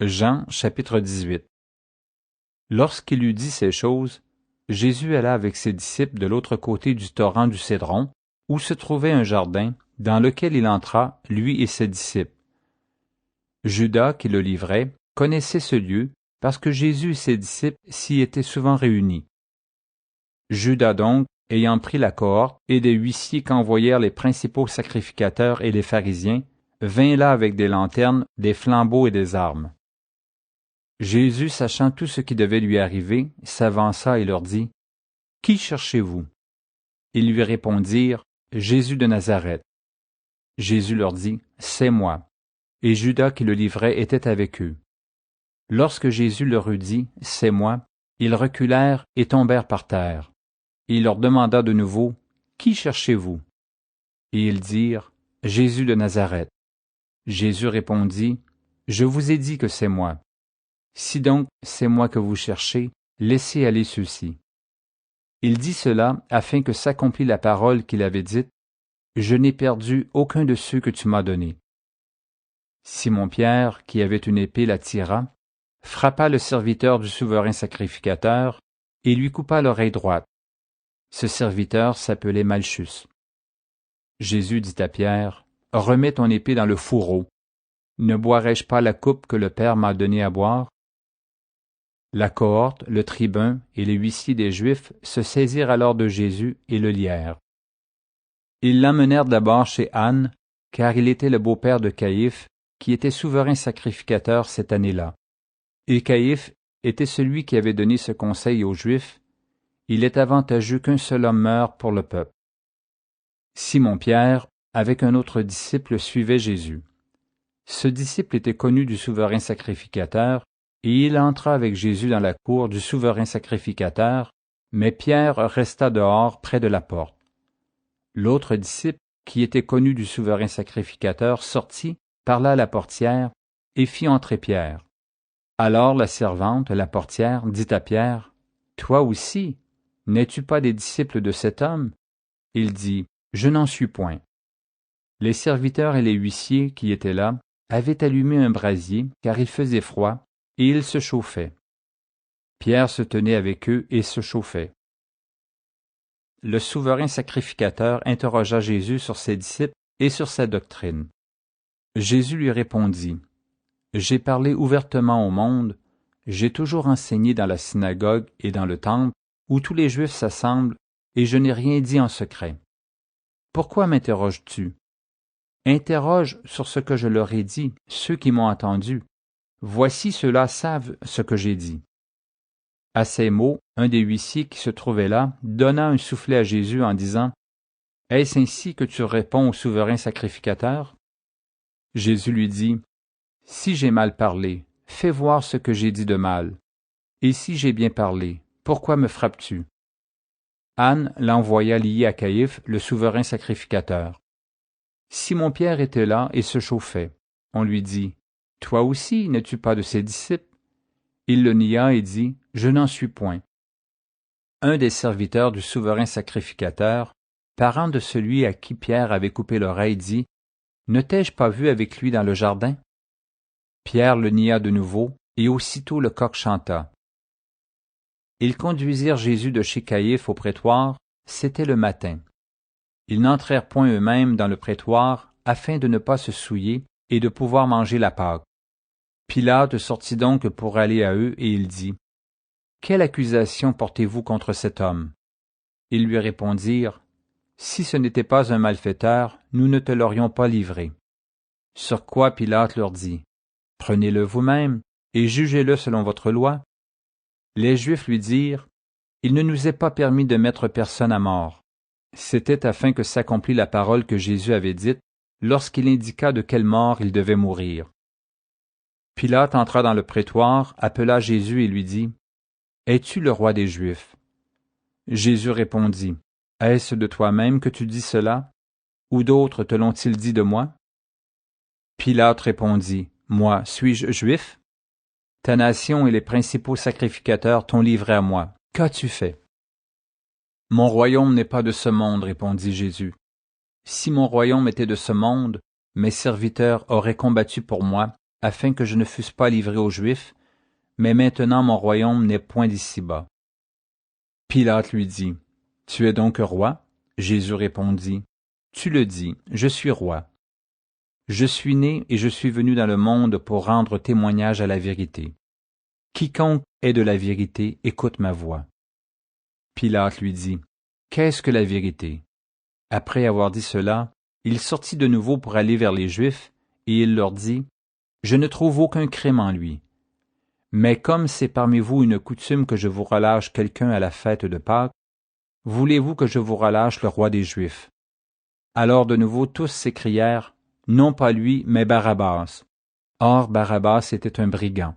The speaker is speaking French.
Jean, chapitre 18. Lorsqu'il eut dit ces choses, Jésus alla avec ses disciples de l'autre côté du torrent du Cédron, où se trouvait un jardin, dans lequel il entra, lui et ses disciples. Judas, qui le livrait, connaissait ce lieu, parce que Jésus et ses disciples s'y étaient souvent réunis. Judas donc, ayant pris la cohorte et des huissiers qu'envoyèrent les principaux sacrificateurs et les pharisiens, vint là avec des lanternes, des flambeaux et des armes. Jésus, sachant tout ce qui devait lui arriver, s'avança et leur dit, « Qui cherchez-vous » Ils lui répondirent, « Jésus de Nazareth. » Jésus leur dit, « C'est moi. » Et Judas qui le livrait était avec eux. Lorsque Jésus leur eut dit, « C'est moi », ils reculèrent et tombèrent par terre. Et il leur demanda de nouveau, « Qui cherchez-vous » Et ils dirent, « Jésus de Nazareth. » Jésus répondit, « Je vous ai dit que c'est moi. Si donc c'est moi que vous cherchez, laissez aller ceux-ci. » Il dit cela afin que s'accomplît la parole qu'il avait dite, « Je n'ai perdu aucun de ceux que tu m'as donnés. » Simon-Pierre, qui avait une épée, la tira, frappa le serviteur du souverain sacrificateur et lui coupa l'oreille droite. Ce serviteur s'appelait Malchus. Jésus dit à Pierre, « Remets ton épée dans le fourreau. Ne boirai-je pas la coupe que le Père m'a donnée à boire? » La cohorte, le tribun et les huissiers des Juifs se saisirent alors de Jésus et le lièrent. Ils l'emmenèrent d'abord chez Anne, car il était le beau-père de Caïphe, qui était souverain sacrificateur cette année-là. Et Caïphe était celui qui avait donné ce conseil aux Juifs, « Il est avantageux qu'un seul homme meure pour le peuple. » Simon-Pierre, avec un autre disciple, suivait Jésus. Ce disciple était connu du souverain sacrificateur, et il entra avec Jésus dans la cour du souverain sacrificateur, mais Pierre resta dehors près de la porte. L'autre disciple, qui était connu du souverain sacrificateur, sortit, parla à la portière, et fit entrer Pierre. Alors la servante, la portière, dit à Pierre, « Toi aussi, n'es-tu pas des disciples de cet homme? » Il dit, « Je n'en suis point. » Les serviteurs et les huissiers qui étaient là avaient allumé un brasier, car il faisait froid, et ils se chauffaient. Pierre se tenait avec eux et se chauffait. Le souverain sacrificateur interrogea Jésus sur ses disciples et sur sa doctrine. Jésus lui répondit, « J'ai parlé ouvertement au monde, j'ai toujours enseigné dans la synagogue et dans le temple, où tous les Juifs s'assemblent, et je n'ai rien dit en secret. Pourquoi m'interroges-tu? Interroge sur ce que je leur ai dit, ceux qui m'ont entendu. Voici ceux-là savent ce que j'ai dit. » À ces mots, un des huissiers qui se trouvait là donna un soufflet à Jésus en disant, « Est-ce ainsi que tu réponds au souverain sacrificateur? » Jésus lui dit, « Si j'ai mal parlé, fais voir ce que j'ai dit de mal. Et si j'ai bien parlé, pourquoi me frappes-tu? » Anne l'envoya lier à Caïphe, le souverain sacrificateur. Simon-Pierre était là et se chauffait. On lui dit, « Toi aussi, n'es-tu pas de ses disciples? » Il le nia et dit, « Je n'en suis point. » Un des serviteurs du souverain sacrificateur, parent de celui à qui Pierre avait coupé l'oreille, dit, « Ne t'ai-je pas vu avec lui dans le jardin? » Pierre le nia de nouveau, et aussitôt le coq chanta. Ils conduisirent Jésus de chez Caïphe au prétoire, c'était le matin. Ils n'entrèrent point eux-mêmes dans le prétoire, afin de ne pas se souiller et de pouvoir manger la Pâque. Pilate sortit donc pour aller à eux, et il dit, « Quelle accusation portez-vous contre cet homme? » Ils lui répondirent, « Si ce n'était pas un malfaiteur, nous ne te l'aurions pas livré. » Sur quoi Pilate leur dit, « Prenez-le vous-même, et jugez-le selon votre loi. » Les Juifs lui dirent, « Il ne nous est pas permis de mettre personne à mort. » C'était afin que s'accomplît la parole que Jésus avait dite, lorsqu'il indiqua de quelle mort il devait mourir. Pilate entra dans le prétoire, appela Jésus et lui dit, « Es-tu le roi des Juifs? » Jésus répondit, « Est-ce de toi-même que tu dis cela? Ou d'autres te l'ont-ils dit de moi? » Pilate répondit, « Moi, suis-je juif? Ta nation et les principaux sacrificateurs t'ont livré à moi. Qu'as-tu fait? » « Mon royaume n'est pas de ce monde, répondit Jésus. Si mon royaume était de ce monde, mes serviteurs auraient combattu pour moi, afin que je ne fusse pas livré aux Juifs, mais maintenant mon royaume n'est point d'ici-bas. Pilate lui dit, « Tu es donc roi? » Jésus répondit, « Tu le dis, je suis roi. Je suis né et je suis venu dans le monde pour rendre témoignage à la vérité. Quiconque est de la vérité écoute ma voix. » Pilate lui dit, « Qu'est-ce que la vérité? » Après avoir dit cela, il sortit de nouveau pour aller vers les Juifs, et il leur dit, « Je ne trouve aucun crime en lui. Mais comme c'est parmi vous une coutume que je vous relâche quelqu'un à la fête de Pâques, voulez-vous que je vous relâche le roi des Juifs? » Alors de nouveau tous s'écrièrent, « Non pas lui, mais Barabbas. » Or Barabbas était un brigand.